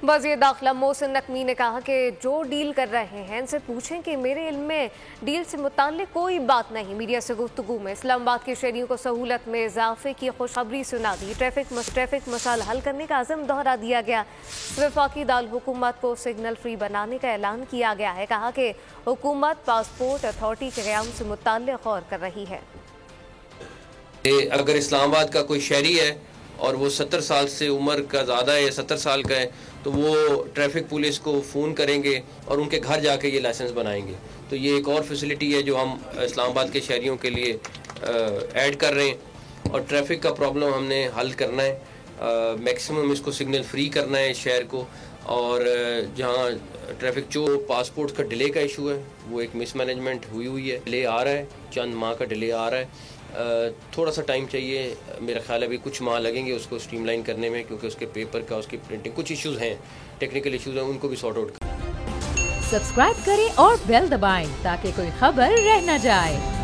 वज़ीर दाखिला मोहसिन नकवी ने कहा कि जो डील कर रहे हैं इनसे पूछें कि मेरे इल्म में डील से मुताल्लिक कोई बात नहीं। मीडिया से गुफ्तगू में इस्लामाबाद के शहरियों को सहूलत में इजाफे की खुशखबरी सुना दी। ट्रैफिक मसाइल हल करने का अज़म दोहरा दिया गया। वफाकी दारुल हुकूमत को सिग्नल फ्री बनाने का ऐलान किया गया है। कहा कि हुकूमत पासपोर्ट अथॉरिटी के क़याम से मुताल्लिक गौर कर रही है। अगर इस्लामाबाद का कोई शहरी है और वो 70 साल से उम्र का ज़्यादा है या 70 साल का है तो वो ट्रैफिक पुलिस को फ़ोन करेंगे और उनके घर जाके ये लाइसेंस बनाएंगे। तो ये एक और फैसिलिटी है जो हम इस्लामाबाद के शहरियों के लिए ऐड कर रहे हैं। और ट्रैफिक का प्रॉब्लम हमने हल करना है, मैक्सिमम इसको सिग्नल फ्री करना है शहर को। और जहाँ ट्रैफिक जो पासपोर्ट का डिले का इशू है वो एक मिसमैनेजमेंट हुई है, डिले आ रहा है, चंद माह का डिले आ रहा है। थोड़ा सा टाइम चाहिए, मेरा ख्याल है अभी कुछ माह लगेंगे उसको स्ट्रीमलाइन करने में, क्योंकि उसके पेपर का, उसकी प्रिंटिंग, कुछ इश्यूज हैं, टेक्निकल इश्यूज हैं, उनको भी सॉर्ट आउट करें। सब्सक्राइब करें और बेल दबाएं ताकि कोई खबर रह न जाए।